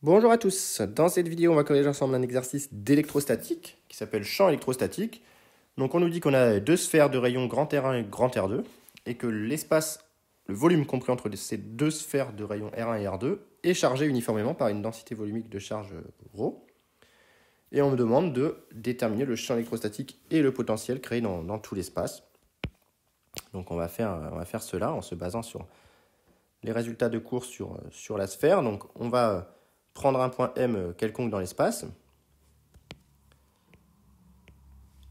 Bonjour à tous, dans cette vidéo on va corriger ensemble un exercice d'électrostatique qui s'appelle champ électrostatique. Donc on nous dit qu'on a deux sphères de rayon grand R1 et grand R2 et que l'espace, le volume compris entre ces deux sphères de rayon R1 et R2 est chargé uniformément par une densité volumique de charge ρ. Et on me demande de déterminer le champ électrostatique et le potentiel créé dans tout l'espace. Donc on va faire cela en se basant sur les résultats de cours sur la sphère. Donc on va prendre un point M quelconque dans l'espace.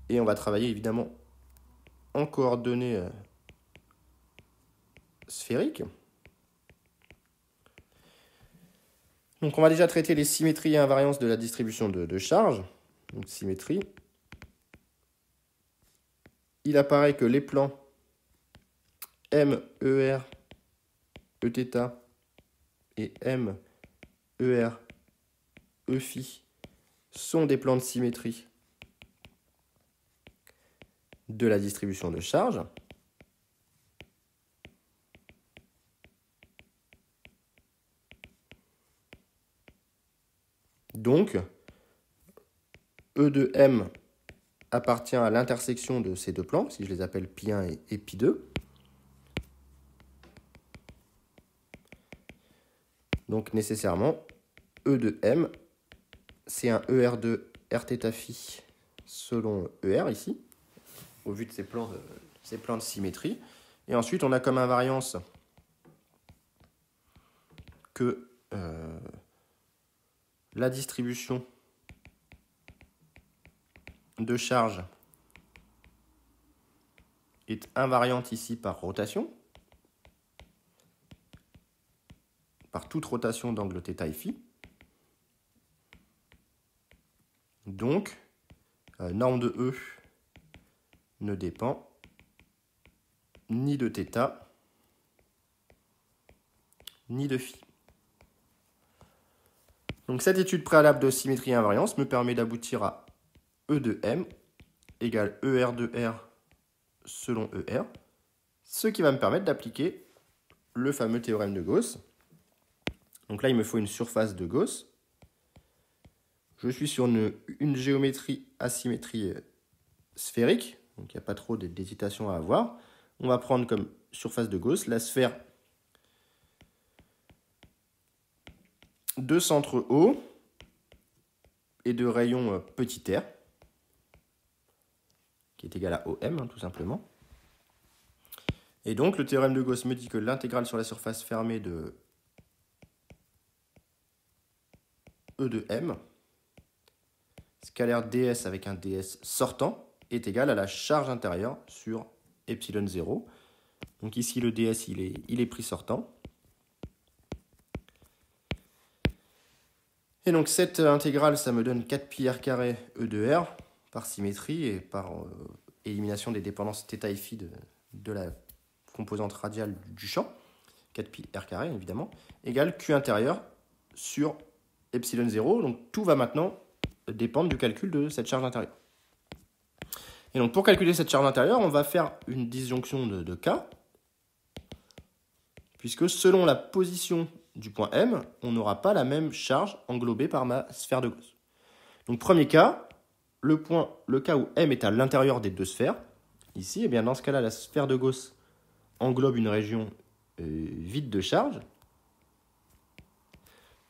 Et on va travailler évidemment en coordonnées sphériques. Donc on va déjà traiter les symétries et invariances de la distribution de charge. Donc symétrie. Il apparaît que les plans M, ER, Eθ et M, ER, Eφ sont des plans de symétrie de la distribution de charge. Donc, E de M appartient à l'intersection de ces deux plans, si je les appelle π1 et π2. Donc, nécessairement, E de M, c'est un ER2 Rθ selon ER ici, au vu de ces plans de symétrie. Et ensuite, on a comme invariance que la distribution de charge est invariante ici par rotation, par toute rotation d'angle θ et φ. Donc, norme de E ne dépend ni de θ, ni de φ. Donc cette étude préalable de symétrie et invariance me permet d'aboutir à E de M égale ER de R selon ER, ce qui va me permettre d'appliquer le fameux théorème de Gauss. Donc là, il me faut une surface de Gauss. Je suis sur une géométrie asymétrie sphérique, donc il n'y a pas trop d'hésitation à avoir. On va prendre comme surface de Gauss la sphère de centre O et de rayon petit r, qui est égal à OM, tout simplement. Et donc, le théorème de Gauss me dit que l'intégrale sur la surface fermée de E de M, scalaire ds avec un ds sortant, est égal à la charge intérieure sur epsilon 0. Donc ici, le ds, il est pris sortant. Et donc cette intégrale, ça me donne 4πr carré E de R par symétrie et par élimination des dépendances θ et φ de la composante radiale du champ, 4πr carré évidemment, égale Q intérieur sur epsilon 0. Donc tout va maintenant dépendre du calcul de cette charge intérieure. Et donc pour calculer cette charge intérieure, on va faire une disjonction de K, puisque selon la position du point M, on n'aura pas la même charge englobée par ma sphère de Gauss. Donc premier cas, le cas où M est à l'intérieur des deux sphères, ici, et bien dans ce cas-là, la sphère de Gauss englobe une région vide de charge.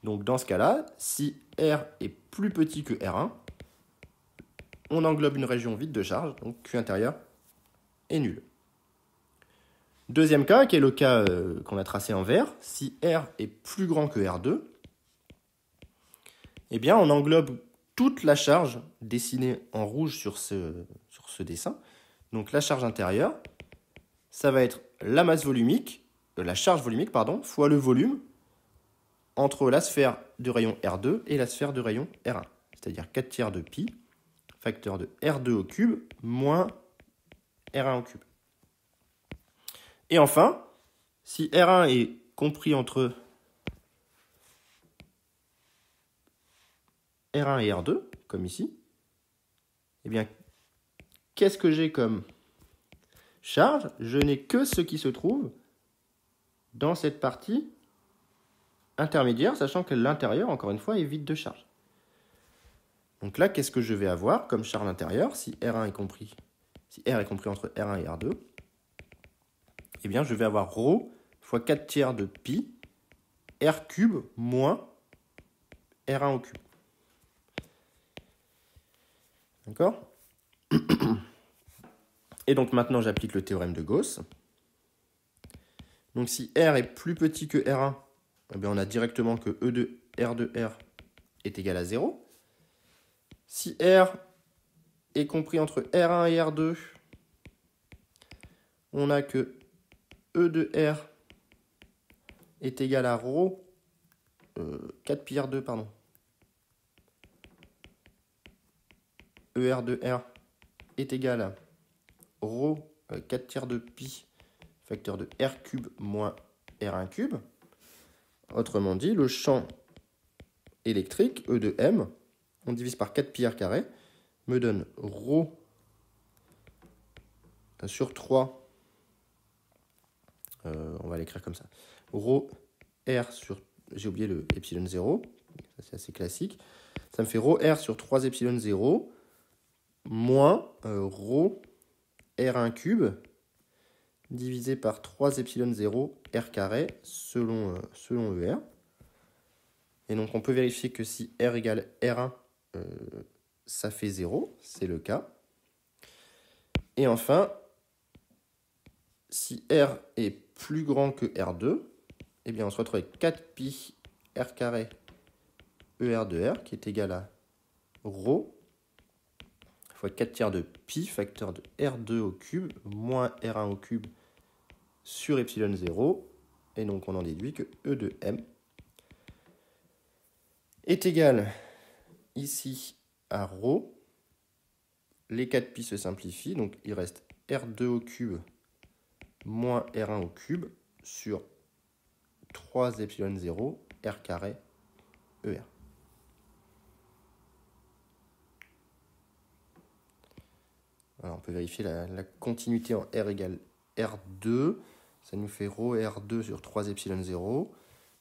Donc dans ce cas-là, si R est plus petit que R1, on englobe une région vide de charge, donc Q intérieur est nul. Deuxième cas, qui est le cas qu'on a tracé en vert, si R est plus grand que R2, eh bien on englobe toute la charge dessinée en rouge sur ce dessin. Donc la charge intérieure, ça va être la masse volumique, la charge volumique, pardon, fois le volume entre la sphère de rayon R2 et la sphère de rayon R1. C'est-à-dire 4 tiers de pi, facteur de R2 au cube, moins R1 au cube. Et enfin, si R1 est compris entre R1 et R2, comme ici, eh bien, qu'est-ce que j'ai comme charge? Je n'ai que ce qui se trouve dans cette partie intermédiaire, sachant que l'intérieur, encore une fois, est vide de charge. Donc là, qu'est-ce que je vais avoir comme charge intérieure si R est compris entre R1 et R2? Eh bien, je vais avoir ρ fois 4 tiers de pi R cube moins R1 au cube. D'accord? Et donc maintenant, j'applique le théorème de Gauss. Donc si R est plus petit que R1, eh bien, on a directement que E de R est égal à 0. Si R est compris entre R1 et R2, on a que E de R est égal à ρ 4 pi R2, pardon. ER de R est égal à ρ 4 tiers de pi facteur de R cube moins R1 cube. Autrement dit, le champ électrique, E de M, on divise par 4 pi R carré, me donne ρ sur 3, on va l'écrire comme ça, ρ R sur, j'ai oublié le epsilon 0, ça c'est assez classique, ça me fait ρ R sur 3 epsilon 0, moins ρ R1 cube, divisé par 3 epsilon 0 R carré selon ER. Et donc on peut vérifier que si R égale R1, ça fait 0, c'est le cas. Et enfin, si R est plus grand que R2, eh bien on se retrouve avec 4 pi R carré ER de R qui est égal à ρ fois 4 tiers de pi facteur de R2 au cube moins R1 au cube sur epsilon 0. Et donc on en déduit que E de M est égal ici à ρ. Les 4 pi se simplifient, donc il reste R2 au cube moins R1 au cube sur 3 epsilon 0 R carré ER. Alors on peut vérifier la continuité en R égale R2. Ça nous fait ρ R2 sur 3 epsilon 0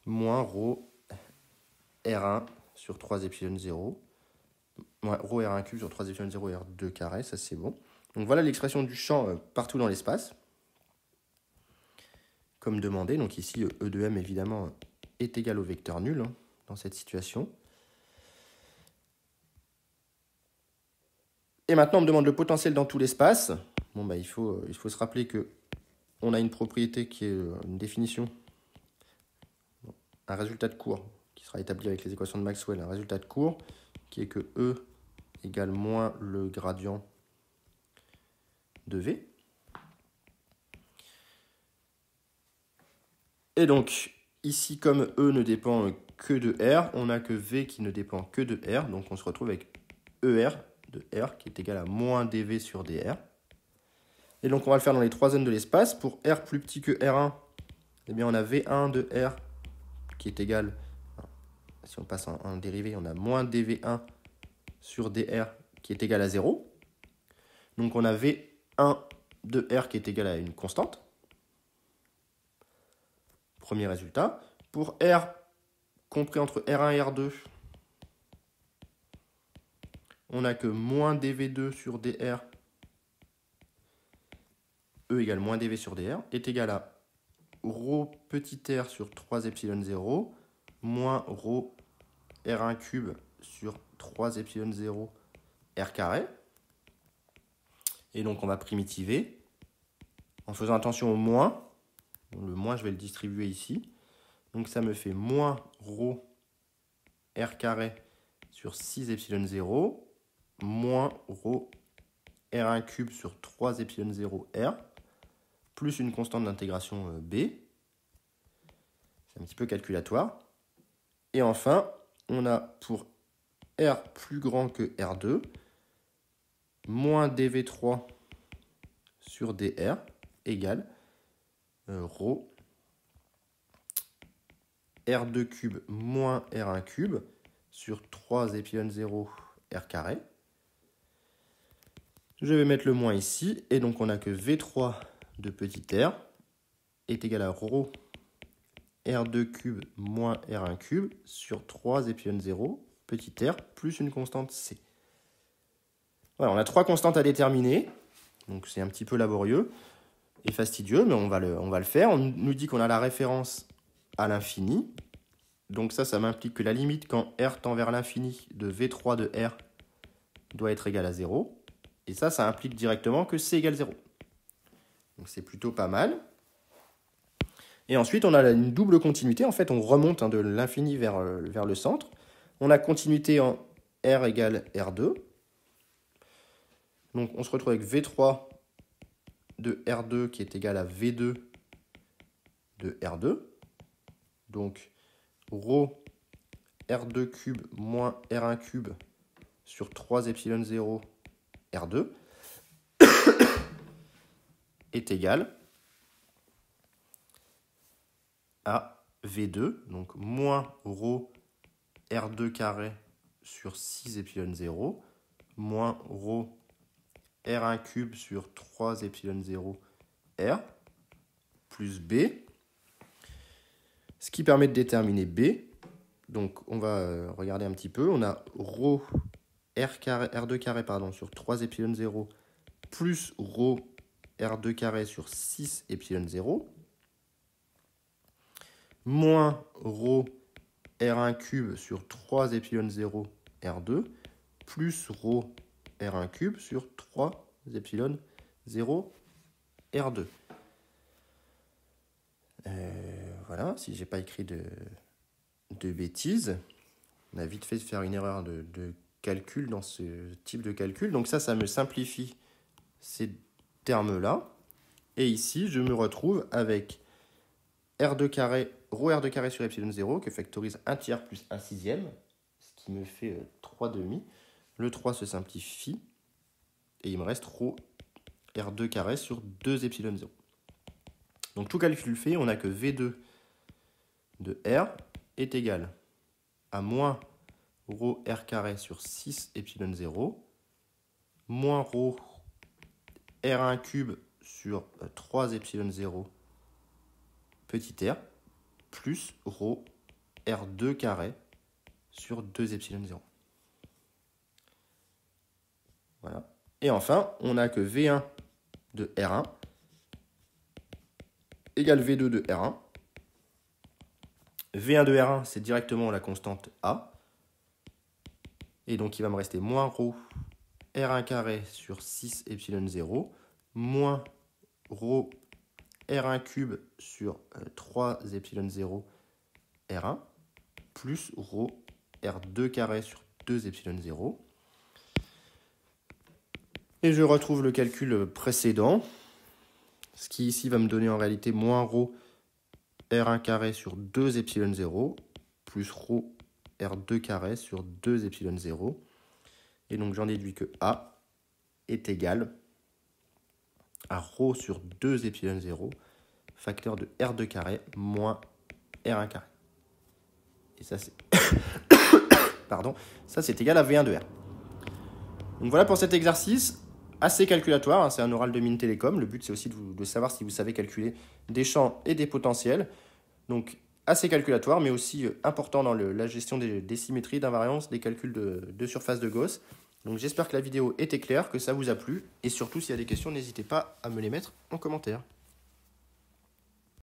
moins ρ R1 sur 3 epsilon 0 moins ρ R1 cube sur 3 epsilon 0 R2 carré, ça c'est bon. Donc voilà l'expression du champ partout dans l'espace, comme demandé. Donc ici, E de M évidemment est égal au vecteur nul dans cette situation. Et maintenant, on me demande le potentiel dans tout l'espace. Bon, bah, il faut se rappeler que on a une propriété qui est une définition, un résultat de cours qui sera établi avec les équations de Maxwell, un résultat de cours qui est que E égale moins le gradient de V. Et donc, ici, comme E ne dépend que de R, on n'a que V qui ne dépend que de R, donc on se retrouve avec ER de R qui est égal à moins dV sur dr. Et donc on va le faire dans les trois zones de l'espace. Pour R plus petit que R1, eh bien on a V1 de R qui est égal, si on passe en dérivé, on a moins dV1 sur dr qui est égal à 0. Donc on a V1 de R qui est égal à une constante. Premier résultat. Pour R compris entre R1 et R2, on n'a que moins dV2 sur dr, E égale moins dV sur dr, est égal à ρ petit r sur 3 epsilon 0 moins ρ R1 cube sur 3 epsilon 0 R carré. Et donc on va primitiver en faisant attention au moins. Le moins, je vais le distribuer ici. Donc ça me fait moins ρ R carré sur 6 epsilon 0 moins ρ R1 cube sur 3 epsilon 0 R plus une constante d'intégration B. C'est un petit peu calculatoire. Et enfin, on a pour R plus grand que R2, moins dV3 sur dr égale ρ R2 cube moins R1 cube sur 3 epsilon 0 R carré. Je vais mettre le moins ici, et donc on a que V3 de petit r est égal à ρ R2 cube moins R1 cube sur 3 épsilon 0, petit r, plus une constante C. Voilà, on a 3 constantes à déterminer, donc c'est un petit peu laborieux et fastidieux, mais on va le faire. On nous dit qu'on a la référence à l'infini, donc ça m'implique que la limite quand R tend vers l'infini de V3 de R doit être égale à 0, et ça implique directement que C égale 0. Donc c'est plutôt pas mal. Et ensuite, on a une double continuité. En fait, on remonte de l'infini vers le centre. On a continuité en R égale R2. Donc, on se retrouve avec V3 de R2 qui est égal à V2 de R2. Donc, ρ R2 cube moins R1 cube sur 3 épsilon 0 R2 est égal à V2, donc moins ρ R2 carré sur 6 épsilon 0, moins ρ R1 cube sur 3 épsilon 0 R, plus B, ce qui permet de déterminer B. Donc on va regarder un petit peu, on a ρ R2 carré sur 3 épsilon 0, plus ρ R2 carré sur 6 épsilon 0, moins ρ R1 cube sur 3 épsilon 0 R2, plus ρ R1 cube sur 3 épsilon 0 R2. Voilà, si j'ai pas écrit de bêtises, on a vite fait de faire une erreur de calcul dans ce type de calcul. Donc ça me simplifie ces termes-là. Et ici, je me retrouve avec R2 carré, ρ R2 carré sur epsilon 0, qui factorise 1 tiers plus 1 sixième, ce qui me fait 3 demi. Le 3 se simplifie, et il me reste ρ R2 carré sur 2 epsilon 0. Donc tout calcul fait, on a que V2 de R est égal à moins ρ R carré sur 6 epsilon 0, moins ρ R1 cube sur 3 epsilon 0 petit r, plus ρ R2 carré sur 2 epsilon 0. Voilà. Et enfin, on n'a que V1 de R1 égale V2 de R1. V1 de R1, c'est directement la constante A. Et donc, il va me rester moins ρ R1 carré sur 6 epsilon 0, moins ρ R1 cube sur 3 epsilon 0 R1, plus ρ R2 carré sur 2 epsilon 0. Et je retrouve le calcul précédent, ce qui ici va me donner en réalité moins ρ R1 carré sur 2 epsilon 0, plus ρ R2 carré sur 2 epsilon 0. Et donc j'en déduis que A est égal à ρ sur 2 epsilon 0, facteur de R2 carré moins R1 carré. Et ça c'est pardon, ça c'est égal à V1 de R. Donc voilà pour cet exercice assez calculatoire, hein, c'est un oral de Mines Télécom. Le but c'est aussi de savoir si vous savez calculer des champs et des potentiels. Donc assez calculatoire, mais aussi important dans la gestion des symétries, d'invariance, des calculs de surface de Gauss. Donc j'espère que la vidéo était claire, que ça vous a plu, et surtout s'il y a des questions, n'hésitez pas à me les mettre en commentaire.